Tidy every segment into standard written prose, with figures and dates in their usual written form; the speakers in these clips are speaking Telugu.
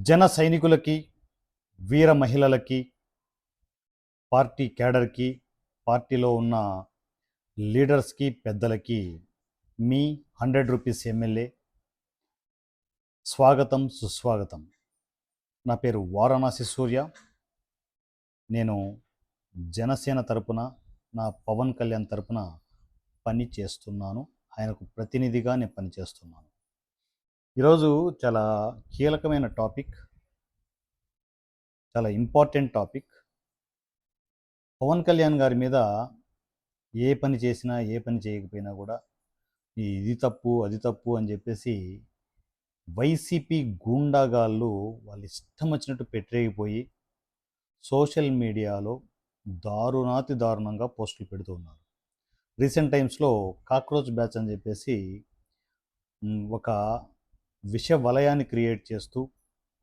జన సైనికులకి, వీర మహిళలకి, పార్టీ క్యాడర్‌కి, పార్టీలో ఉన్న లీడర్స్‌కి, పెద్దలకి మీ 100 రూపీస్ ఎమ్మెల్యే స్వాగతం, సుస్వాగతం. నా పేరు వారణాసి సూర్య. నేను జనసేన తరపున, నా పవన్ కళ్యాణ్ తరపున పని చేస్తున్నాను. ఆయనకు ప్రతినిధిగా నేను పనిచేస్తున్నాను. ఈరోజు చాలా కీలకమైన టాపిక్, చాలా ఇంపార్టెంట్ టాపిక్. పవన్ కళ్యాణ్ గారి మీద ఏ పని చేసినా, ఏ పని చేయకపోయినా కూడా ఇది తప్పు, అది తప్పు అని చెప్పేసి వైసీపీ గూండాగాళ్ళు వాళ్ళు ఇష్టం వచ్చినట్టు పెట్టరేగిపోయి సోషల్ మీడియాలో దారుణాతి దారుణంగా పోస్టులు పెడుతూ ఉన్నారు. రీసెంట్ టైమ్స్లో కాక్రోచ్ బ్యాచ్ అని చెప్పేసి ఒక విష వలయాన్ని క్రియేట్ చేస్తూ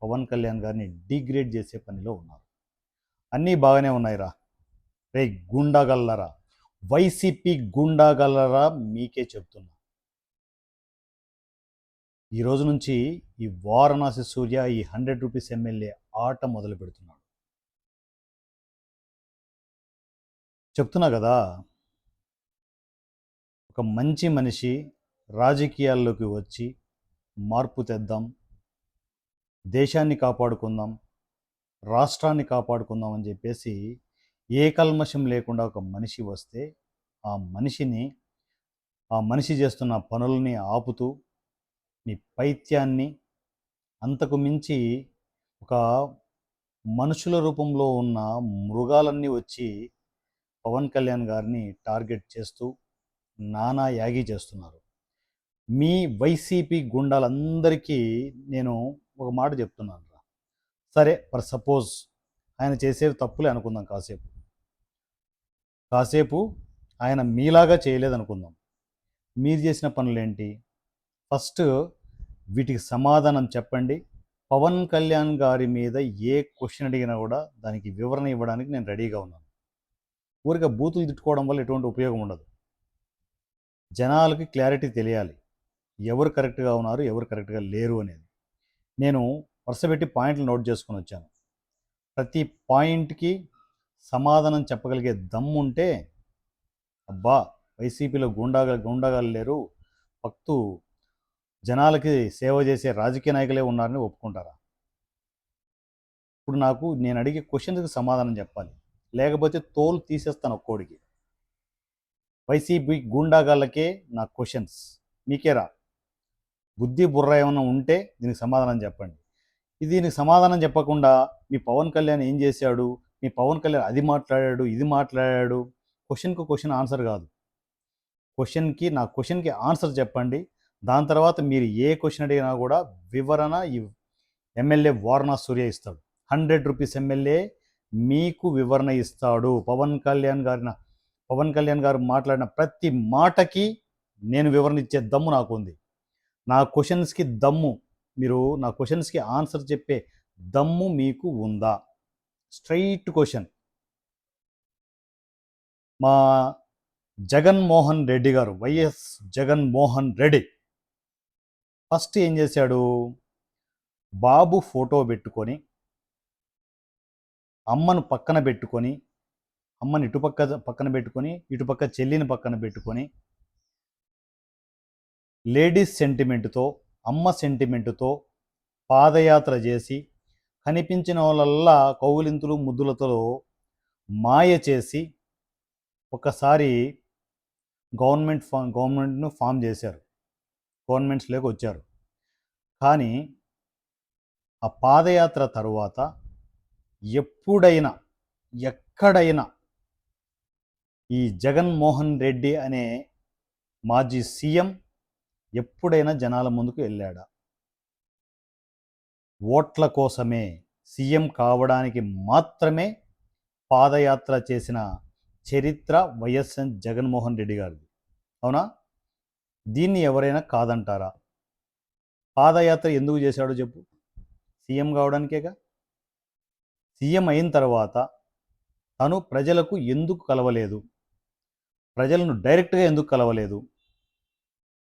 పవన్ కళ్యాణ్ గారిని డిగ్రేడ్ చేసే పనిలో ఉన్నారు. అన్నీ బాగానే ఉన్నాయిరా, రే గూండాగల్లరా, వైసీపీ గూండాగల్లరా, మీకే చెప్తున్నా. ఈ రోజు నుంచి ఈ వారణాసి సూర్య ఈ 100 రూపీస్ ఎమ్మెల్యే ఆట మొదలు పెడుతున్నాడు. చెప్తున్నా కదా, ఒక మంచి మనిషి రాజకీయాల్లోకి వచ్చి మార్పు తెద్దాం, దేశాన్ని కాపాడుకుందాం, రాష్ట్రాన్ని కాపాడుకుందాం అని చెప్పేసి ఏ కల్మషం లేకుండా ఒక మనిషి వస్తే ఆ మనిషి చేస్తున్న పనులని ఆపుతూ మీ పైత్యాన్ని, అంతకు మించి ఒక మనుషుల రూపంలో ఉన్న మృగాలన్నీ వచ్చి పవన్ కళ్యాణ్ గారిని టార్గెట్ చేస్తూ నానా యాగి చేస్తున్నారు. మీ వైసీపీ గుండాలందరికీ నేను ఒక మాట చెప్తున్నాను రా. సరే, ఫర్ సపోజ్ ఆయన చేసేవి తప్పులే అనుకుందాం, కాసేపు ఆయన మీలాగా చేయలేదనుకుందాం. మీరు చేసిన పనులేంటి? ఫస్ట్ వీటికి సమాధానం చెప్పండి. పవన్ కళ్యాణ్ గారి మీద ఏ క్వశ్చన్ అడిగినా కూడా దానికి వివరణ ఇవ్వడానికి నేను రెడీగా ఉన్నాను. ఊరిగా బూతులు తిట్టుకోవడం వల్ల ఎటువంటి ఉపయోగం ఉండదు. జనాలకి క్లారిటీ తెలియాలి, ఎవరు కరెక్ట్గా ఉన్నారు, ఎవరు కరెక్ట్గా లేరు అనేది. నేను వరుసపెట్టి పాయింట్లు నోట్ చేసుకొని వచ్చాను. ప్రతి పాయింట్కి సమాధానం చెప్పగలిగే దమ్ముంటే, అబ్బా వైసీపీలో గుండాగాలు లేరు, భక్తు జనాలకి సేవ చేసే రాజకీయ నాయకులే ఉన్నారని ఒప్పుకుంటారా? ఇప్పుడు నేను అడిగే క్వశ్చన్స్కి సమాధానం చెప్పాలి, లేకపోతే తోలు తీసేస్తాను ఒక్కోడికి. వైసీపీ గూండాగాళ్ళకే నా క్వశ్చన్స్, మీకేరా? బుద్ధి బుర్ర ఏమైనా ఉంటే దీనికి సమాధానం చెప్పండి. దీనికి సమాధానం చెప్పకుండా మీ పవన్ కళ్యాణ్ ఏం చేశాడు, మీ పవన్ కళ్యాణ్ అది మాట్లాడాడు, ఇది మాట్లాడాడు, క్వశ్చన్కు క్వశ్చన్ ఆన్సర్ కాదు. నా క్వశ్చన్కి ఆన్సర్ చెప్పండి. దాని తర్వాత మీరు ఏ క్వశ్చన్ అడిగినా కూడా వివరణ ఈ ఎమ్మెల్యే వారణాసి సూర్య ఇస్తాడు. 100 రూపీస్ ఎమ్మెల్యే మీకు వివరణ ఇస్తాడు. పవన్ కళ్యాణ్ గారు మాట్లాడిన ప్రతి మాటకి నేను వివరణ ఇచ్చే దమ్ము నాకు ఉంది. నా క్వశ్చన్స్కి నా క్వశ్చన్స్కి ఆన్సర్ చెప్పే దమ్ము మీకు ఉందా? Straight question. మా జగన్మోహన్ రెడ్డి గారు, వైఎస్ జగన్మోహన్ రెడ్డి ఫస్ట్ ఏం చేశాడు? బాబు ఫోటో పెట్టుకొని, అమ్మను పక్కన పెట్టుకొని, అమ్మని పక్కన పెట్టుకొని, ఇటుపక్క చెల్లిని పక్కన పెట్టుకొని, లేడీస్ సెంటిమెంటుతో, అమ్మ సెంటిమెంటుతో పాదయాత్ర చేసి కనిపించిన వాళ్ళల్లా కౌలింతులు ముద్దులతో మాయ చేసి ఒకసారి గవర్నమెంట్ను ఫామ్ చేశారు, గవర్నమెంట్స్లోకి వచ్చారు. కానీ ఆ పాదయాత్ర తరువాత ఎప్పుడైనా, ఎక్కడైనా ఈ జగన్మోహన్ రెడ్డి అనే మాజీ సీఎం ఎప్పుడైనా జనాల ముందుకు వెళ్ళాడా? ఓట్ల కోసమే, సీఎం కావడానికి మాత్రమే పాదయాత్ర చేసిన చరిత్ర వైఎస్ జగన్మోహన్ రెడ్డి గారిది, అవునా? దీన్ని ఎవరైనా కాదంటారా? పాదయాత్ర ఎందుకు చేశాడో చెప్పు. సీఎం కావడానికేగా. సీఎం అయిన తర్వాత తను ప్రజలకు ఎందుకు కలవలేదు? ప్రజలను డైరెక్ట్గా ఎందుకు కలవలేదు?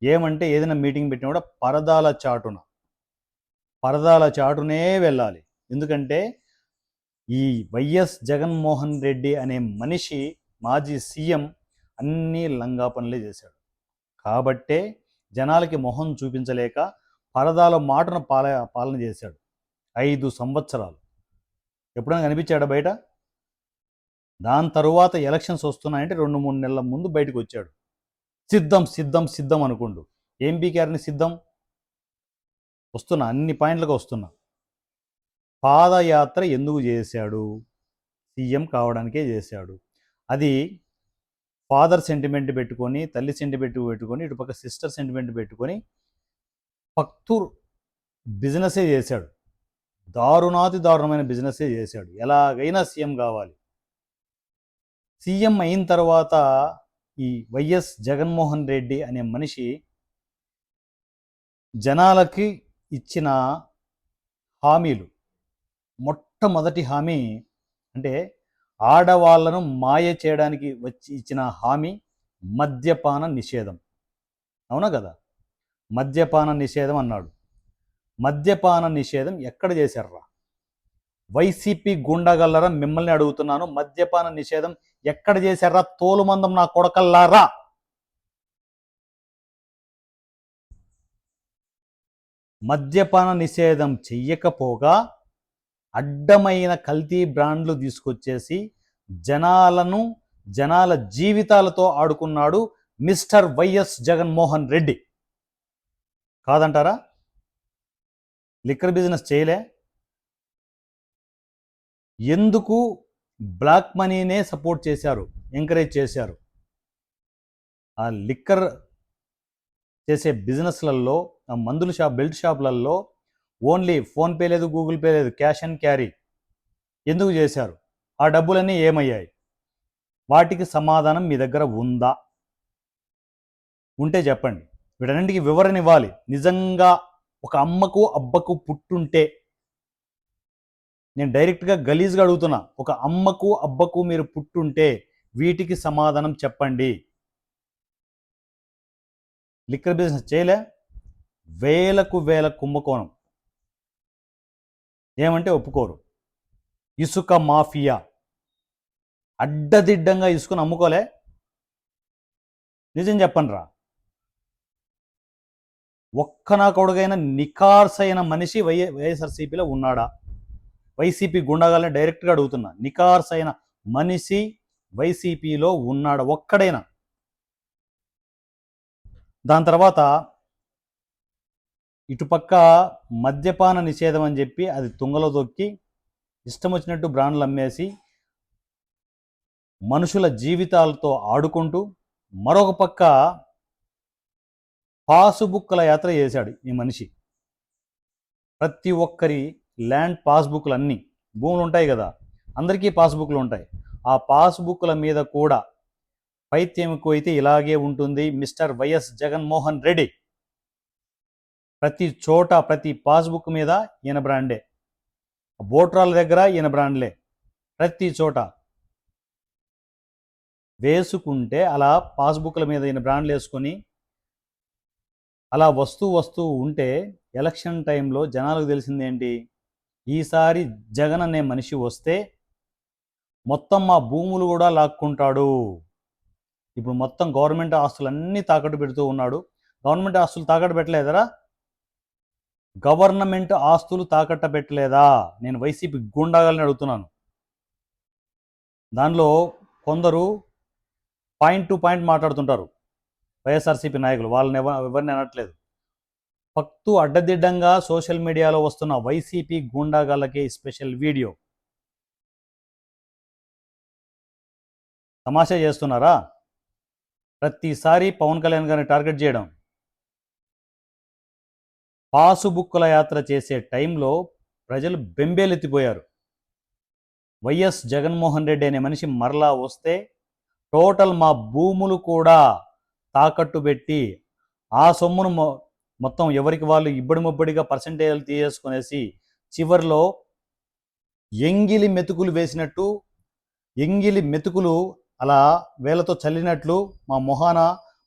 ఏమంటే ఏదైనా మీటింగ్ పెట్టినా కూడా పరదాల చాటున పరదాల చాటునే వెళ్ళాలి. ఎందుకంటే ఈ వైఎస్ జగన్మోహన్ రెడ్డి అనే మనిషి మాజీ సీఎం అన్నీ లంగా పనులే చేశాడు. కాబట్టే జనాలకి మొహం చూపించలేక పరదాల మాటను పాలన చేశాడు 5 సంవత్సరాలు. ఎప్పుడైనా కనిపించాడా బయట? దాని తరువాత ఎలక్షన్స్ వస్తున్నాయంటే 2-3 నెలల ముందు బయటకు వచ్చాడు. సిద్ధం సిద్ధం సిద్ధం అనుకుంటూ. ఏం పీకారని సిద్ధం? వస్తున్నా, అన్ని పాయింట్లకు వస్తున్నా. పాదయాత్ర ఎందుకు చేశాడు? సీఎం కావడానికే చేశాడు. అది ఫాదర్ సెంటిమెంట్ పెట్టుకొని, తల్లి సెంటిమెంట్ పెట్టుకొని, ఇటుపక్క సిస్టర్ సెంటిమెంట్ పెట్టుకొని పక్తూర్ బిజినెసే చేశాడు. దారుణాతి దారుణమైన బిజినెసే చేశాడు. ఎలాగైనా సీఎం కావాలి. సీఎం అయిన తర్వాత ఈ వైఎస్ జగన్మోహన్ రెడ్డి అనే మనిషి జనాలకి ఇచ్చిన హామీలు, మొట్టమొదటి హామీ అంటే ఆడవాళ్లను మాయ చేయడానికి వచ్చి ఇచ్చిన హామీ మద్యపాన నిషేధం. అవునా కదా? మద్యపాన నిషేధం అన్నాడు. మద్యపాన నిషేధం ఎక్కడ చేశారా? వైసీపీ గుండాగల్లరా? మిమ్మల్ని అడుగుతున్నాను. మద్యపాన నిషేధం ఎక్కడ చేశారా? తోలుమందం నా కొడకల్లారా! మద్యపాన నిషేధం చెయ్యకపోగా అడ్డమైన కల్తీ బ్రాండ్లు తీసుకొచ్చేసి జనాల జీవితాలతో ఆడుకున్నాడు మిస్టర్ వైఎస్ జగన్మోహన్ రెడ్డి. కాదంటారా? లిక్కర్ బిజినెస్ చేయలే? ఎందుకు బ్లాక్ మనీనే సపోర్ట్ చేశారు, ఎంకరేజ్ చేశారు? ఆ లిక్కర్ చేసే బిజినెస్లలో, ఆ మందుల షాప్, బెల్ట్ షాపులలో ఓన్లీ ఫోన్పే లేదు, గూగుల్ పే లేదు, క్యాష్ అండ్ క్యారీ ఎందుకు చేశారు? ఆ డబ్బులన్నీ ఏమయ్యాయి? వాటికి సమాధానం మీ దగ్గర ఉందా? ఉంటే చెప్పండి. వీటన్నింటికి వివరణ ఇవ్వాలి. నిజంగా ఒక అమ్మకు అబ్బకు పుట్టుంటే, నేను డైరెక్ట్గా గలీజ్గా అడుగుతున్నా, ఒక అమ్మకు అబ్బకు మీరు పుట్టుంటే వీటికి సమాధానం చెప్పండి. లిక్కర్ బిజినెస్ చేయలే? వేలకు వేల కుంభకోణం. ఏమంటే ఒప్పుకోరు. ఇసుక మాఫియా, అడ్డదిడ్డంగా ఇసుకను అమ్ముకోలే? నిజం చెప్పండి రా. ఒక్క నా కొడుకైన నికార్సైన మనిషి వైఎస్ఆర్సీపీలో ఉన్నాడా? వైసీపీ గుండాగాలని డైరెక్ట్గా అడుగుతున్నా. నికార్సైన మనిషి వైసీపీలో ఉన్నాడా ఒక్కడైనా? దాని తర్వాత ఇటుపక్క మద్యపాన నిషేధం అని చెప్పి అది తుంగలో తొక్కి ఇష్టం వచ్చినట్టు బ్రాండ్లు అమ్మేసి మనుషుల జీవితాలతో ఆడుకుంటూ, మరొక పక్క పాసుబుక్ల యాత్ర చేశాడు ఈ మనిషి. ప్రతి ఒక్కరి ల్యాండ్ పాస్బుక్లు, అన్నీ భూములు ఉంటాయి కదా, అందరికీ పాస్బుక్లు ఉంటాయి. ఆ పాస్బుక్ల మీద కూడా పైత్యం ఎక్కువైతే ఇలాగే ఉంటుంది మిస్టర్ వైఎస్ జగన్మోహన్ రెడ్డి. ప్రతి చోట, ప్రతి పాస్బుక్ మీద ఈయన బ్రాండే, బోట్రాల దగ్గర ఈయన బ్రాండ్లే, ప్రతి చోట వేసుకుంటే అలా పాస్బుక్ల మీద ఈయన బ్రాండ్లు వేసుకొని అలా వస్తూ ఉంటే ఎలక్షన్ టైంలో జనాలకు తెలిసింది ఏంటి? ఈసారి జగన్ అనే మనిషి వస్తే మొత్తం మా భూములు కూడా లాక్కుంటాడు. ఇప్పుడు మొత్తం గవర్నమెంట్ ఆస్తులన్నీ తాకట్టు పెడుతూ ఉన్నాడు. గవర్నమెంట్ ఆస్తులు తాకట్టు పెట్టలేదరా? గవర్నమెంట్ ఆస్తులు తాకట్ట పెట్టలేదా? నేను వైసీపీ గుండాగాలని అడుగుతున్నాను. దానిలో కొందరు పాయింట్ టు పాయింట్ మాట్లాడుతుంటారు వైఎస్ఆర్సీపీ నాయకులు. వాళ్ళని ఎవరిని అనట్లేదు. పక్తు అడ్డదిడ్డంగా సోషల్ మీడియాలో వస్తున్న వైసీపీ గుండాగాళ్ళకి స్పెషల్ వీడియో. తమాషా చేస్తున్నారా? ప్రతిసారి పవన్ కళ్యాణ్ గారిని టార్గెట్ చేయడం. పాసుబుక్కుల యాత్ర చేసే టైంలో ప్రజలు బెంబేలెత్తిపోయారు. వైఎస్ జగన్మోహన్ రెడ్డి అనే మనిషి మరలా వస్తే టోటల్ మా భూములు కూడా తాకట్టు పెట్టి ఆ సొమ్మును మొత్తం ఎవరికి వాళ్ళు ఇబ్బడి ముబ్బడిగా పర్సంటేజ్లు తీసేసుకునేసి చివరిలో ఎంగిలి మెతుకులు వేసినట్టు, ఎంగిలి మెతుకులు అలా వేలతో చల్లినట్లు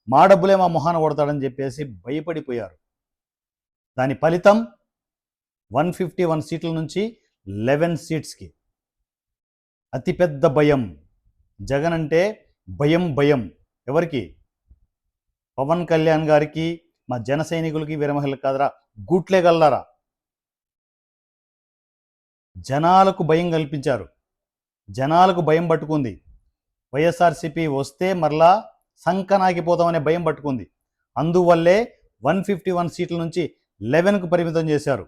మా డబ్బులే మా మొహాన కొడతాడని చెప్పేసి భయపడిపోయారు. దాని ఫలితం 151 సీట్ల నుంచి 11 సీట్స్కి. అతిపెద్ద భయం. జగన్ అంటే భయం భయం. ఎవరికి? పవన్ కళ్యాణ్ గారికి, మా జన సైనికులకి, వీరమహిళకి కాదరా, గూట్లే గల్లారా. జనాలకు భయం కల్పించారు. జనాలకు భయం పట్టుకుంది. వైఎస్ఆర్సీపీ వస్తే మరలా సంకనాగిపోతామనే భయం పట్టుకుంది. అందువల్లే 151 సీట్ల నుంచి 11కు పరిమితం చేశారు.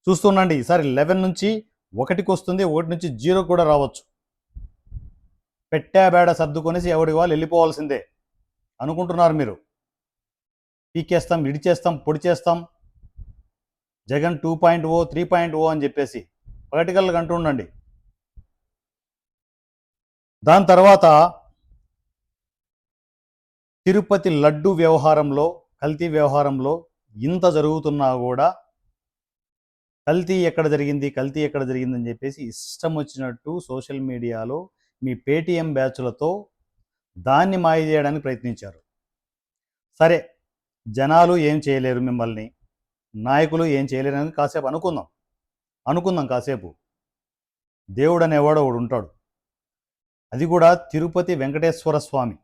చూస్తుండండి, ఈసారి 11 నుంచి 1కి వస్తుంది, 1 నుంచి 0 కూడా రావచ్చు. పెట్టాబేడ సర్దుకొనేసి ఎవడి వాళ్ళు వెళ్ళిపోవాల్సిందే అనుకుంటున్నారు మీరు. పీకేస్తాం, ఇడిచేస్తాం, పొడి చేస్తాం, జగన్ 2.0 3.0 అని చెప్పేసి పగటికల్గా అంటూ ఉండండి. దాని తర్వాత తిరుపతి లడ్డు వ్యవహారంలో, కల్తీ వ్యవహారంలో ఇంత జరుగుతున్నా కూడా కల్తీ ఎక్కడ జరిగిందని చెప్పేసి ఇష్టం వచ్చినట్టు సోషల్ మీడియాలో మీ పేటీఎం బ్యాచ్లతో దాన్ని మాయ చేయడానికి ప్రయత్నించారు. సరే, జనాలు ఏం చేయలేరు, మిమ్మల్ని నాయకులు ఏం చేయలేరు అని కాసేపు అనుకుందాం కాసేపు. దేవుడు అనేవాడు ఒకడు ఉంటాడు. అది కూడా తిరుపతి వెంకటేశ్వర స్వామి.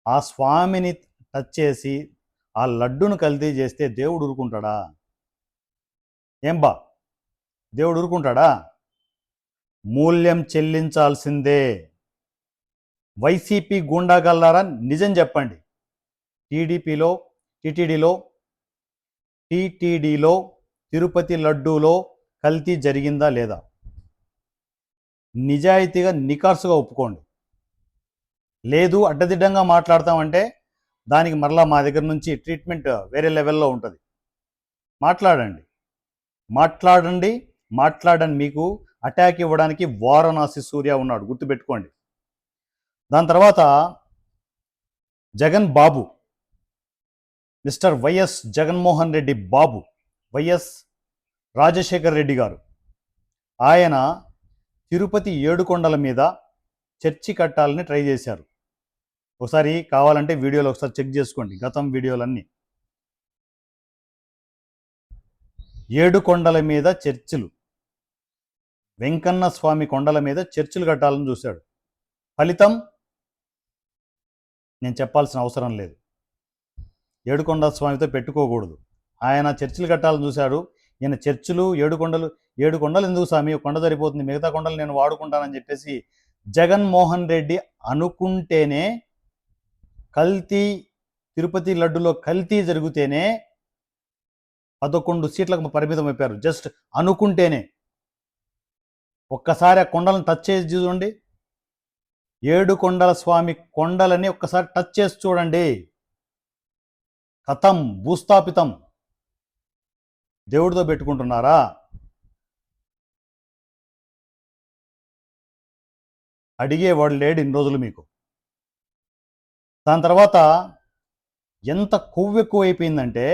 ఆ స్వామిని టచ్ చేసి ఆ లడ్డును కల్తీ చేస్తే దేవుడు ఊరుకుంటాడా? దేవుడు ఊరుకుంటాడా? మూల్యం చెల్లించాల్సిందే. వైసీపీ గూండాగల్లారా, నిజం చెప్పండి. టీటీడీలో తిరుపతి లడ్డూలో కల్తీ జరిగిందా లేదా? నిజాయితీగా నికార్సుగా ఒప్పుకోండి. లేదు అడ్డదిడ్డంగా మాట్లాడతామంటే దానికి మరలా మా దగ్గర నుంచి ట్రీట్మెంట్ వేరే లెవెల్లో ఉంటుంది. మాట్లాడండి. మీకు అటాక్ ఇవ్వడానికి వారణాసి సూర్య ఉన్నాడు, గుర్తుపెట్టుకోండి. దాని తర్వాత జగన్ బాబు, మిస్టర్ వైఎస్ జగన్మోహన్ రెడ్డి బాబు, వైఎస్ రాజశేఖర్ రెడ్డి గారు, ఆయన తిరుపతి ఏడుకొండల మీద చర్చి కట్టాలని ట్రై చేశారు. ఒకసారి కావాలంటే వీడియోలు ఒకసారి చెక్ చేసుకోండి, గతం వీడియోలన్నీ. ఏడుకొండల మీద చర్చిలు, వెంకన్న స్వామి కొండల మీద చర్చిలు కట్టాలని చూశాడు. ఫలితం నేను చెప్పాల్సిన అవసరం లేదు. ఏడుకొండ స్వామితో పెట్టుకోకూడదు. ఆయన చర్చిలు కట్టాలని చూశాడు. ఈయన చర్చిలు, ఏడు కొండలు ఎందుకు స్వామి, కొండ సరిపోతుంది, మిగతా కొండలు నేను వాడుకుంటానని చెప్పేసి జగన్మోహన్ రెడ్డి అనుకుంటేనే, కల్తీ తిరుపతి లడ్డులో కల్తీ జరిగితేనే 11 సీట్లకు పరిమితం అయిపోయారు. జస్ట్ అనుకుంటేనే. ఒక్కసారి ఆ కొండలను టచ్ చేసి చూడండి. ఏడుకొండల స్వామి కొండలని ఒక్కసారి టచ్ చేసి చూడండి. కథం, భూస్థాపితం. దేవుడితో పెట్టుకుంటున్నారా? అడిగేవాడు లేడు ఇన్ని రోజులు మీకు. దాని తర్వాత ఎంత కొవ్వు ఎక్కువైపోయిందంటే,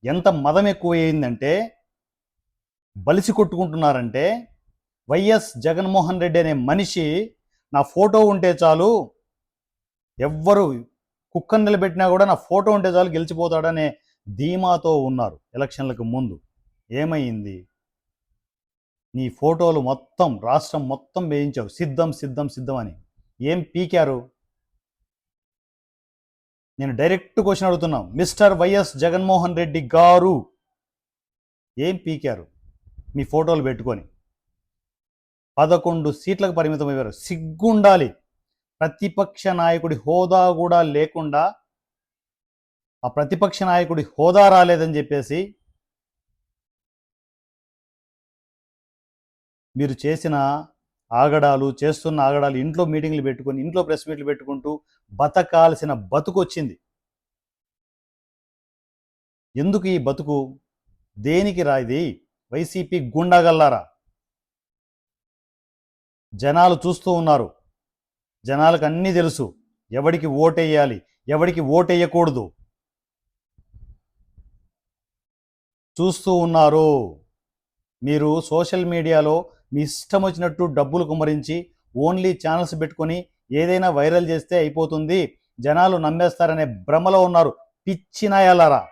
ఎంత మదం ఎక్కువైందంటే, బలిసి కొట్టుకుంటున్నారంటే, వైఎస్ జగన్మోహన్ రెడ్డి అనే మనిషి నా ఫోటో ఉంటే చాలు, ఎవ్వరు కుక్కను నిలబెట్టినా కూడా నా ఫోటో ఉంటే చాలు గెలిచిపోతాడనే ధీమాతో ఉన్నారు ఎలక్షన్లకు ముందు. ఏమైంది? నీ ఫోటోలు మొత్తం రాష్ట్రం మొత్తం వేయించావు, సిద్ధం అని. ఏం పీకారు? నేను డైరెక్ట్ క్వశ్చన్ అడుగుతున్నా, మిస్టర్ వైఎస్ జగన్మోహన్ రెడ్డి గారు, ఏం పీకారు మీ ఫోటోలు పెట్టుకొని? 11 సీట్లకు పరిమితం అయ్యారు. సిగ్గుండాలి. ప్రతిపక్ష నాయకుడి హోదా కూడా లేకుండా, ఆ ప్రతిపక్ష నాయకుడి హోదా రాలేదని చెప్పేసి మీరు చేస్తున్న ఆగడాలు, ఇంట్లో మీటింగ్లు పెట్టుకొని, ఇంట్లో ప్రెస్ మీట్లు పెట్టుకుంటూ బతకాల్సిన బతుకు వచ్చింది. ఎందుకు ఈ బతుకు? దేనికి రాయిది? వైసీపీ గుండాగల్లారా, జనాలు చూస్తూ ఉన్నారు. జనాలకు అన్నీ తెలుసు, ఎవడికి ఓటేయాలి, ఎవడికి ఓటేయకూడదు చూస్తూ ఉన్నారు. మీరు సోషల్ మీడియాలో మీ ఇష్టం వచ్చినట్టు డబ్బులు కుమ్మరించి ఓన్లీ ఛానల్స్ పెట్టుకొని ఏదైనా వైరల్ చేస్తే అయిపోతుంది, జనాలు నమ్మేస్తారనే భ్రమలో ఉన్నారు. పిచ్చినాయాలారా,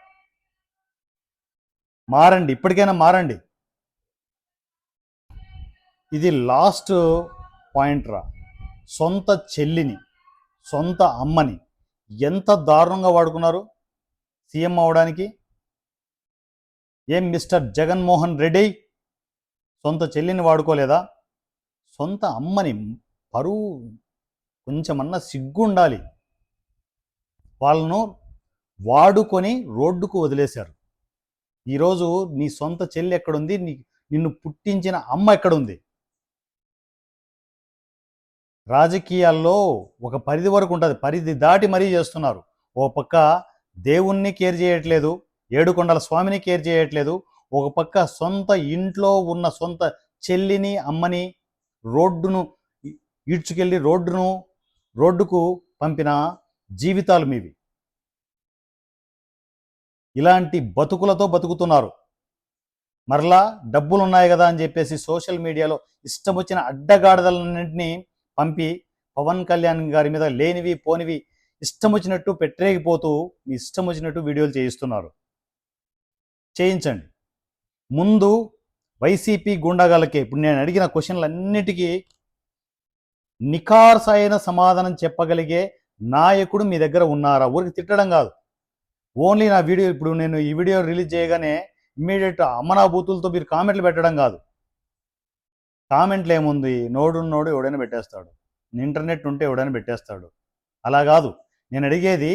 మారండి, ఇప్పటికైనా మారండి. ఇది లాస్ట్ పాయింట్ రా. సొంత చెల్లిని, సొంత అమ్మని ఎంత దారుణంగా వాడుకున్నారు సీఎం అవడానికి. ఏం మిస్టర్ జగన్మోహన్ రెడ్డి, సొంత చెల్లిని వాడుకోలేదా? సొంత అమ్మని, పరువు కొంచెమన్నా సిగ్గుండాలి. వాళ్ళను వాడుకొని రోడ్డుకు వదిలేశారు. ఈరోజు నీ సొంత చెల్లి ఎక్కడుంది? నిన్ను పుట్టించిన అమ్మ ఎక్కడుంది? రాజకీయాల్లో ఒక పరిధి వరకు ఉంటుంది, పరిధి దాటి మరీ చేస్తున్నారు. ఓ పక్క దేవుణ్ణి కేర్ చేయట్లేదు, ఏడుకొండల స్వామిని కేర్ చేయట్లేదు, ఒక పక్క సొంత ఇంట్లో ఉన్న సొంత చెల్లిని అమ్మని రోడ్డును ఈడ్చుకెళ్ళి రోడ్డుకు పంపిన జీవితాలు మీవి. ఇలాంటి బతుకులతో బతుకుతున్నారు. మరలా డబ్బులు ఉన్నాయి కదా అని చెప్పేసి సోషల్ మీడియాలో ఇష్టం వచ్చిన అడ్డగాడిదలన్నింటినీ పంపి పవన్ కళ్యాణ్ గారి మీద లేనివి పోనివి ఇష్టం వచ్చినట్టు పెట్టేగిపోతూ మీ ఇష్టం వచ్చినట్టు వీడియోలు చేయిస్తున్నారు. చేయించండి. ముందు వైసీపీ గుండాగాలకే ఇప్పుడు నేను అడిగిన క్వశ్చన్లన్నిటికీ నిఖార్సైన సమాధానం చెప్పగలిగే నాయకుడు మీ దగ్గర ఉన్నారా? ఊరికి తిట్టడం కాదు, ఓన్లీ నా వీడియో ఇప్పుడు నేను ఈ వీడియో రిలీజ్ చేయగానే ఇమ్మీడియట్ అమ్మనా బూతులతో మీరు కామెంట్లు పెట్టడం కాదు. కామెంట్లు ఏముంది, నోడు ఎవడైనా పెట్టేస్తాడు, ఇంటర్నెట్ ఉంటే ఎవడైనా పెట్టేస్తాడు. అలా కాదు, నేను అడిగేది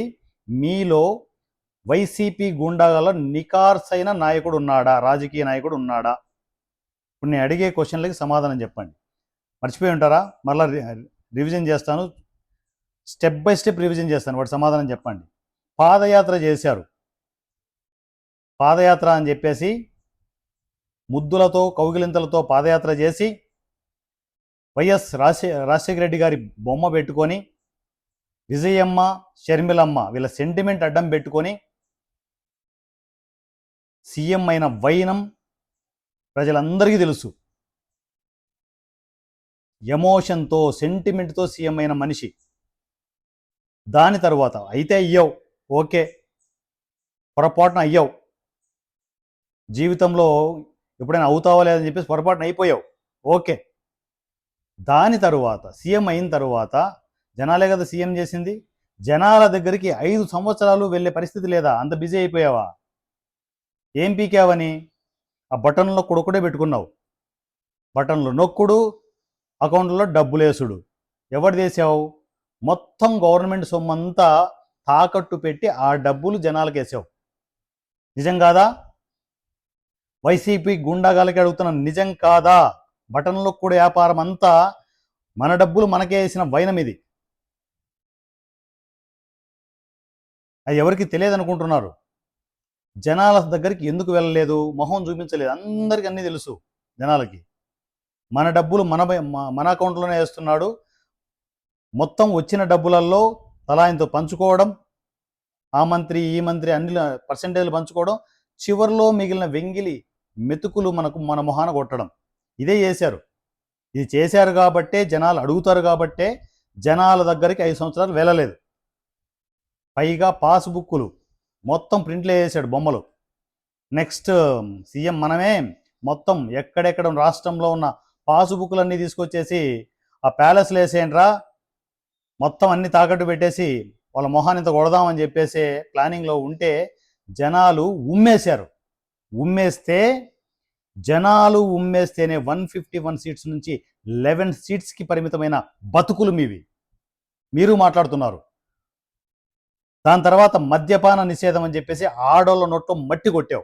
మీలో వైసీపీ గుండాగల నిఖార్సైన నాయకుడు ఉన్నాడా, రాజకీయ నాయకుడు ఉన్నాడా? ఇప్పుడు నేను అడిగే క్వశ్చన్లకి సమాధానం చెప్పండి. మర్చిపోయి ఉంటారా? మళ్ళీ రివిజన్ చేస్తాను, స్టెప్ బై స్టెప్ రివిజన్ చేస్తాను, వాటి సమాధానం చెప్పండి. పాదయాత్ర చేశారు, పాదయాత్ర అని చెప్పేసి ముద్దులతో కౌగిలింతలతో పాదయాత్ర చేసి వైఎస్ రాజశేఖర రెడ్డి గారి బొమ్మ పెట్టుకొని విజయమ్మ షర్మిలమ్మ వీళ్ళ సెంటిమెంట్ అడ్డం పెట్టుకొని సీఎం అయిన వైనం ప్రజలందరికీ తెలుసు. ఎమోషన్తో సెంటిమెంట్తో సీఎం అయిన మనిషి. దాని తర్వాత అయితే అయ్యావు, ఓకే, పొరపాటున అయ్యావు, జీవితంలో ఎప్పుడైనా అవుతావా లేదని చెప్పేసి పొరపాటున అయిపోయావు, ఓకే. దాని తరువాత సీఎం అయిన తరువాత జనాలే కదా సీఎం చేసింది, జనాల దగ్గరికి 5 సంవత్సరాలు వెళ్ళే పరిస్థితి లేదా? అంత బిజీ అయిపోయావా? ఏం పీకావని? ఆ బటన్లో కొడుకుడే పెట్టుకున్నావు, బటన్లు నొక్కుడు, అకౌంట్లో డబ్బులేసుడు. ఎవరు చేసావు? మొత్తం గవర్నమెంట్ సొమ్మంతా తాకట్టు పెట్టి ఆ డబ్బులు జనాలకు వేసావు. నిజం కాదా? వైసీపీ గుండాగాలకి అడుగుతున్నాను, నిజం కాదా? బటన్లో కూడా వ్యాపారం అంతా మన డబ్బులు మనకే వేసిన వైనం ఇది. అది ఎవరికి తెలియదు అనుకుంటున్నారు. జనాల దగ్గరికి ఎందుకు వెళ్ళలేదు, మొహం చూపించలేదు, అందరికీ అన్నీ తెలుసు జనాలకి. మన డబ్బులు మన అకౌంట్లోనే వేస్తున్నాడు, మొత్తం వచ్చిన డబ్బులలో తలాయంతో పంచుకోవడం, ఆ మంత్రి ఈ మంత్రి అన్ని పర్సెంటేజ్లు పంచుకోవడం, చివరిలో మిగిలిన వెంగిలి మెతుకులు మన మొహాన కొట్టడం, ఇదే చేశారు. ఇది చేశారు కాబట్టే జనాలు అడుగుతారు, కాబట్టే జనాల దగ్గరికి 5 సంవత్సరాలు వెళ్ళలేదు. పైగా పాస్బుక్కులు మొత్తం ప్రింట్లో వేసాడు బొమ్మలు. నెక్స్ట్ సీఎం మనమే మొత్తం ఎక్కడెక్కడ రాష్ట్రంలో ఉన్న పాస్బుక్లన్నీ తీసుకొచ్చేసి ఆ ప్యాలెస్లో వేసేయండిరా, మొత్తం అన్ని తాకట్టు పెట్టేసి వాళ్ళ మొహాన్ని ఇంత కొడదామని చెప్పేసి ప్లానింగ్లో ఉంటే జనాలు ఉమ్మేశారు. జనాలు ఉమ్మేస్తేనే 151 సీట్స్ నుంచి 11 సీట్స్కి పరిమితమైన బతుకులు మీవి. మీరు మాట్లాడుతున్నారు. దాని తర్వాత మద్యపాన నిషేధం అని చెప్పేసి ఆడోళ్ళ నోట్లో మట్టి కొట్టావు,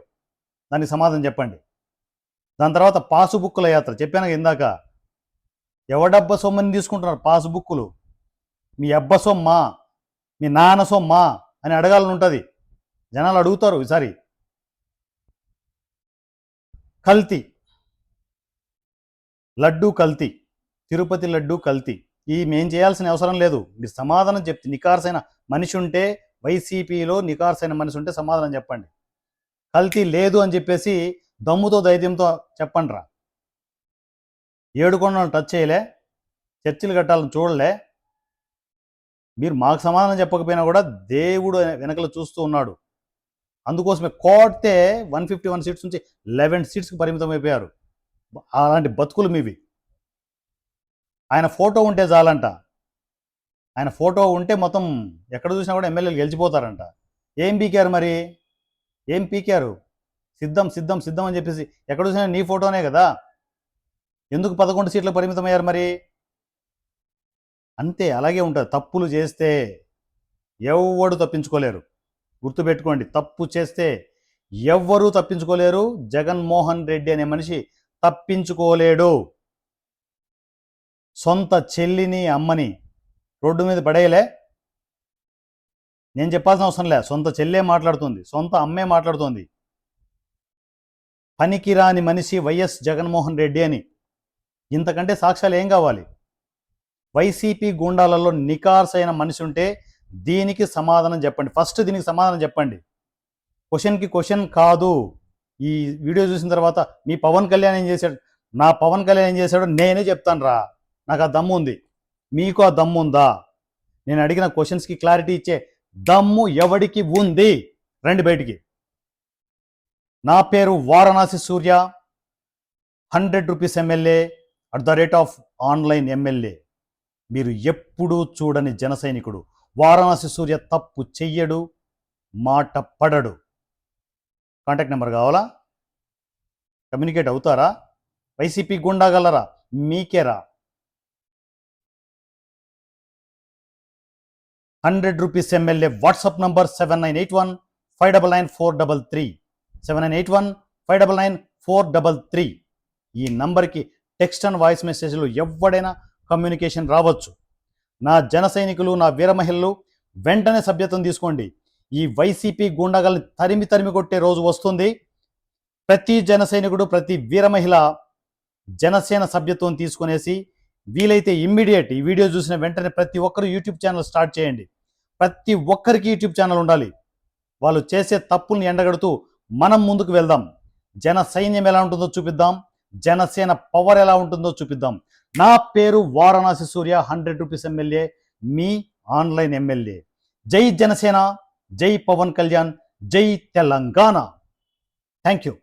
దానికి సమాధానం చెప్పండి. దాని తర్వాత పాసుబుక్కుల యాత్ర చెప్పాను ఇందాక. ఎవడబ్బ సొమ్మని తీసుకుంటున్నారు పాసుబుక్కులు? మీ అబ్బ సొమ్మా, మీ నాన్న సొమ్మా అని అడగాలని ఉంటుంది. జనాలు అడుగుతారు ఈసారి. కల్తీ, లడ్డూ కల్తీ, తిరుపతి లడ్డూ కల్తీ. ఈ మేం చేయాల్సిన అవసరం లేదు, మీరు సమాధానం చెప్తే నిఖార్సైన మనిషి ఉంటే, వైసీపీలో నిఖార్సైన మనిషి ఉంటే సమాధానం చెప్పండి. కల్తీ లేదు అని చెప్పేసి దమ్ముతో ధైర్యంతో చెప్పండి రా. ఏడుకొండలను టచ్ చేయలే, చర్చిలు కట్టాలని చూడలే. మీరు మాకు సమాధానం చెప్పకపోయినా కూడా దేవుడు వెనకలు చూస్తూ ఉన్నాడు. అందుకోసమే కోడితే 151 సీట్స్ నుంచి 11 సీట్స్కి పరిమితం అయిపోయారు. అలాంటి బతుకులు మీవి. ఆయన ఫోటో ఉంటే చాలంట. ఆయన ఫోటో ఉంటే మొత్తం ఎక్కడ చూసినా కూడా ఎమ్మెల్యేలు గెలిచిపోతారంట. ఏం పీకారు మరి? ఏం పీకారు? సిద్ధం సిద్ధం సిద్ధం అని చెప్పేసి ఎక్కడ చూసినా నీ ఫోటోనే కదా. ఎందుకు 11 సీట్లకు పరిమితం అయ్యారు మరి? అంతే, అలాగే ఉంటుంది. తప్పులు చేస్తే ఎవ్వడు తప్పించుకోలేరు. గుర్తుపెట్టుకోండి, తప్పు చేస్తే ఎవ్వరూ తప్పించుకోలేరు. జగన్మోహన్ రెడ్డి అనే మనిషి తప్పించుకోలేడు. సొంత చెల్లిని అమ్మని రోడ్డు మీద పడేయలే. నేను చెప్పాల్సిన అవసరం లే, సొంత చెల్లే మాట్లాడుతుంది, సొంత అమ్మే మాట్లాడుతుంది. పనికిరాని మనిషి వైఎస్ జగన్మోహన్ రెడ్డి అని. ఇంతకంటే సాక్ష్యాలు ఏం కావాలి? వైసీపీ గూండాలలో నికార్సైన మనిషి ఉంటే దీనికి సమాధానం చెప్పండి. ఫస్ట్ దీనికి సమాధానం చెప్పండి. క్వశ్చన్కి క్వశ్చన్ కాదు. ఈ వీడియో చూసిన తర్వాత మీ పవన్ కళ్యాణ్ ఏం చేశాడు, నా పవన్ కళ్యాణ్ ఏం చేశాడో నేనే చెప్తాను రా. నాకు ఆ దమ్ము ఉంది. మీకు ఆ దమ్ము ఉందా? నేను అడిగిన క్వశ్చన్స్కి క్లారిటీ ఇచ్చే దమ్ము ఎవడికి ఉంది? రండి బయటికి. నా పేరు వారణాసి సూర్య, 100 రూపీస్ ఎమ్మెల్యే @ ఆన్లైన్ ఎమ్మెల్యే. మీరు ఎప్పుడూ చూడని జన సైనికుడు. వారణాసి సూర్య తప్పు చెయ్యడు, మాట పడడు. కాంటాక్ట్ నెంబర్ కావాలా? కమ్యూనికేట్ అవుతారా? వైసీపీ గుండాగలరా? మీకేరా. 100 రూపీస్ ఎమ్మెల్యే వాట్సాప్ నంబర్ 7981599433 7981599433. ఈ నంబర్కి టెక్స్ట్ అండ్ వాయిస్ మెసేజ్లు ఎవడైనా కమ్యూనికేషన్ రావచ్చు. నా జన సైనికులు, నా వీర మహిళలు వెంటనే సభ్యత్వం తీసుకోండి. ఈ వైసీపీ గూండాగల్ని తరిమి తరిమి కొట్టే రోజు వస్తుంది. ప్రతి జన సైనికుడు, ప్రతి వీర మహిళ జనసేన సభ్యత్వం తీసుకునేసి వీలైతే ఇమ్మీడియట్ ఈ వీడియో చూసిన వెంటనే ప్రతి ఒక్కరు యూట్యూబ్ ఛానల్ స్టార్ట్ చేయండి. ప్రతి ఒక్కరికి యూట్యూబ్ ఛానల్ ఉండాలి. వాళ్ళు చేసే తప్పుల్ని ఎండగడుతూ మనం ముందుకు వెళ్దాం. జన సైన్యం ఎలా ఉంటుందో చూపిద్దాం. జనసేన పవర్ ఎలా ఉంటుందో చూపిద్దాం. నా పేరు వారణాసి సూర్య, 100 రూపీస్ ఎమ్మెల్యే, మీ ఆన్లైన్ ఎమ్మెల్యే. జై జనసేన, జై పవన్ కళ్యాణ్, జై తెలంగాణ. Thank you.